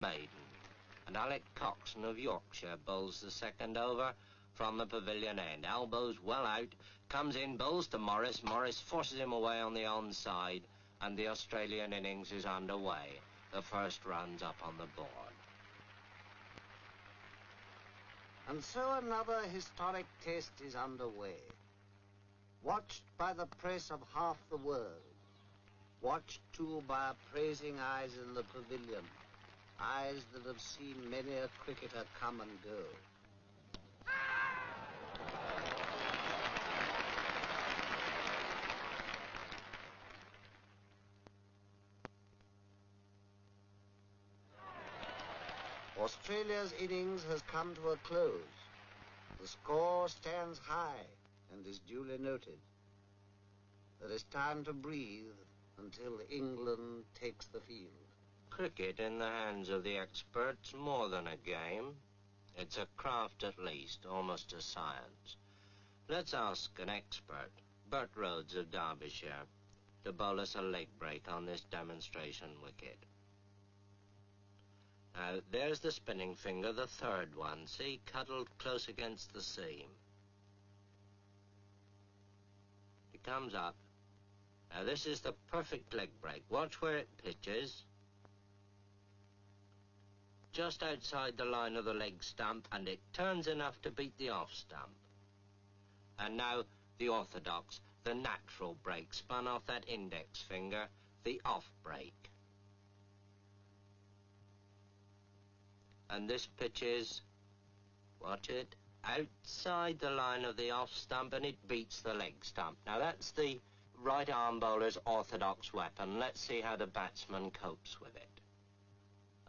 maiden, and Alec Coxon of Yorkshire bowls the second over from the pavilion end. Elbows well out, comes in, bowls to Morris. Morris forces him away on the onside, and the Australian innings is underway. The first run's up on the board. And so another historic test is underway. Watched by the press of half the world. Watched, too, by appraising eyes in the pavilion. Eyes that have seen many a cricketer come and go. Australia's innings has come to a close. The score stands high and is duly noted. There is time to breathe until England takes the field. Cricket in the hands of the experts, more than a game. It's a craft at least, almost a science. Let's ask an expert, Bert Rhodes of Derbyshire, to bowl us a leg break on this demonstration wicket. Now, there's the spinning finger, the third one. See, cuddled close against the seam. It comes up. Now, this is the perfect leg break. Watch where it pitches. Just outside the line of the leg stump, and it turns enough to beat the off stump. And now, the orthodox, the natural break, spun off that index finger, the off break. And this pitches, watch it, outside the line of the off stump, and it beats the leg stump. Now that's the right arm bowler's orthodox weapon. Let's see how the batsman copes with it.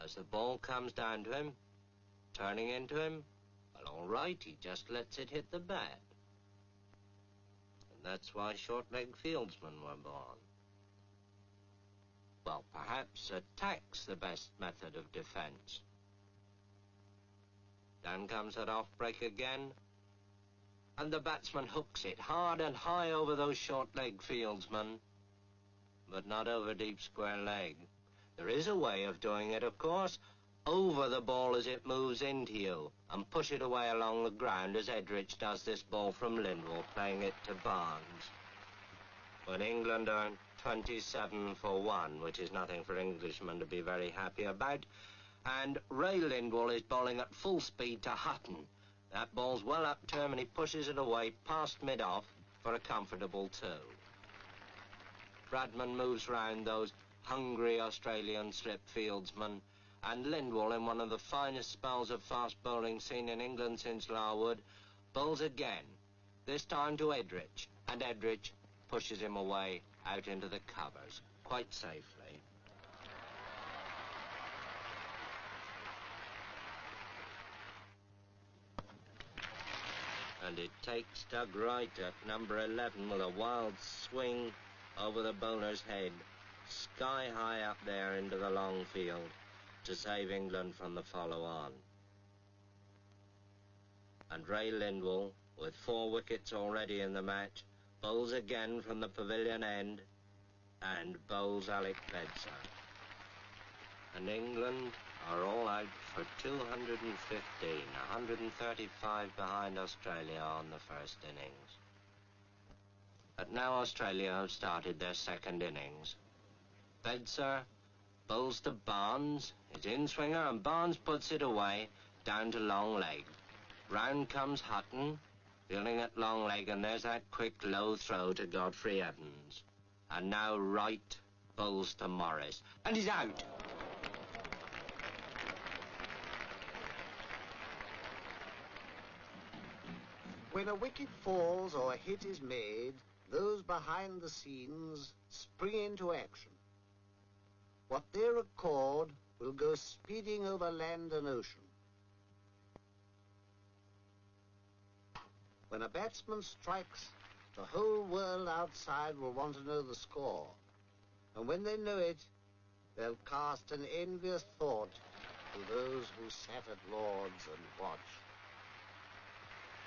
As the ball comes down to him, turning into him, well, all right, he just lets it hit the bat. And that's why short-leg fieldsmen were born. Well, perhaps attack's the best method of defense. Down comes that off-break again, and the batsman hooks it hard and high over those short-leg fieldsmen, but not over deep square leg. There is a way of doing it, of course. Over the ball as it moves into you, and push it away along the ground as Edrich does this ball from Lindwall, playing it to Barnes. When England are 27 for 1, which is nothing for Englishmen to be very happy about, and Ray Lindwall is bowling at full speed to Hutton. That ball's well up to him, and he pushes it away past mid-off for a comfortable 2. Bradman moves round those hungry Australian slip fieldsmen, and Lindwall, in one of the finest spells of fast bowling seen in England since Larwood, bowls again, this time to Edrich, and Edrich pushes him away out into the covers, quite safely. And it takes Doug Wright at number 11 with a wild swing over the bowler's head, sky high up there into the long field, to save England from the follow-on. And Ray Lindwall, with 4 wickets already in the match, bowls again from the pavilion end, and bowls Alec Bedser. And England are all out for 215, 135 behind Australia on the first innings. But now Australia have started their second innings. Bedser bowls to Barnes, his in-swinger, and Barnes puts it away, down to long leg. Round comes Hutton, fielding at long leg, and there's that quick low throw to Godfrey Evans. And now Wright bowls to Morris, and he's out. When a wicket falls or a hit is made, those behind the scenes spring into action. What they record will go speeding over land and ocean. When a batsman strikes, the whole world outside will want to know the score. And when they know it, they'll cast an envious thought to those who sat at Lord's and watched.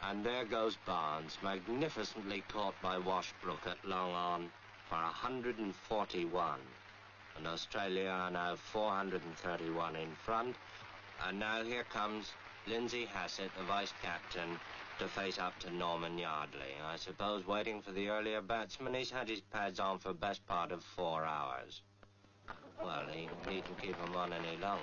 And there goes Barnes, magnificently caught by Washbrook at long on for 141. And Australia are now 431 in front. And now here comes Lindsay Hassett, the vice-captain, to face up to Norman Yardley. I suppose waiting for the earlier batsman. He's had his pads on for the best part of 4 hours. Well, he needn't keep them on any longer.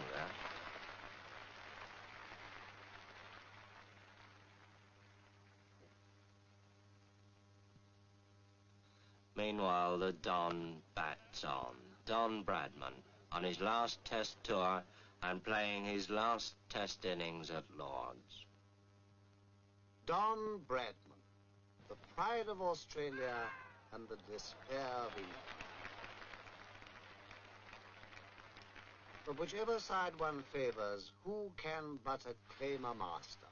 Meanwhile, the Don bats on. Don Bradman, on his last Test tour and playing his last Test innings at Lord's. Don Bradman, the pride of Australia and the despair of England. But whichever side one favors, who can but acclaim a master?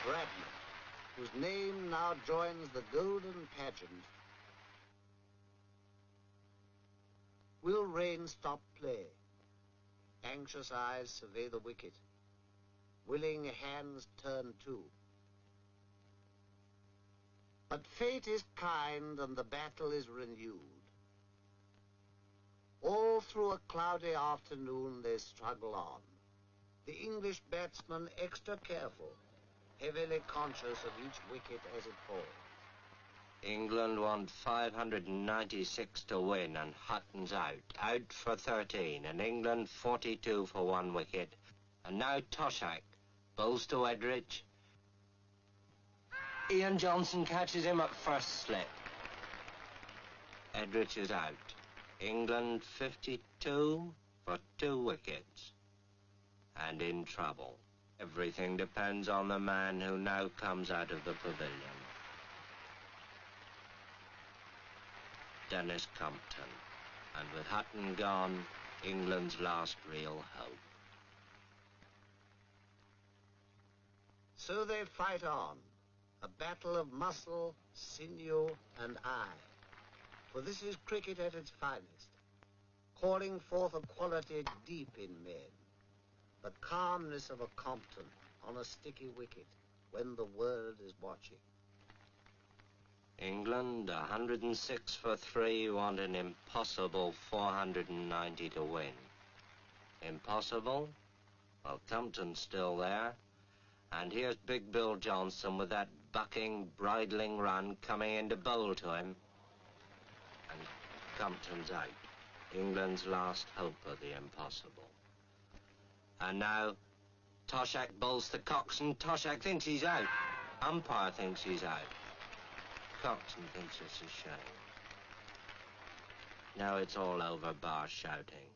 Bradman, whose name now joins the golden pageant, will Rain stop play? Anxious eyes survey the wicket. Willing hands turn too. But fate is kind and the battle is renewed. All through a cloudy afternoon they struggle on. The English batsman extra careful, heavily conscious of each wicket as it falls. England want 596 to win, and Hutton's out for 13, and England 42 for 1 wicket. And now Toshak bowls to Edrich. Ian Johnson catches him at first slip. Edrich is out. England 52 for 2 wickets. And in trouble. Everything depends on the man who now comes out of the pavilion. Dennis Compton. And with Hutton gone, England's last real hope. So they fight on. A battle of muscle, sinew, and eye. For this is cricket at its finest, calling forth a quality deep in men. The calmness of a Compton on a sticky wicket when the world is watching. England, 106 for 3, want an impossible 490 to win. Impossible? Well, Compton's still there. And here's Big Bill Johnson with that bucking, bridling run coming in to bowl to him. And Compton's out. England's last hope of the impossible. And now, Toshak bowls to Coxon. Toshak thinks he's out. Umpire thinks he's out. Coxon thinks it's a shame. Now it's all over, bar shouting.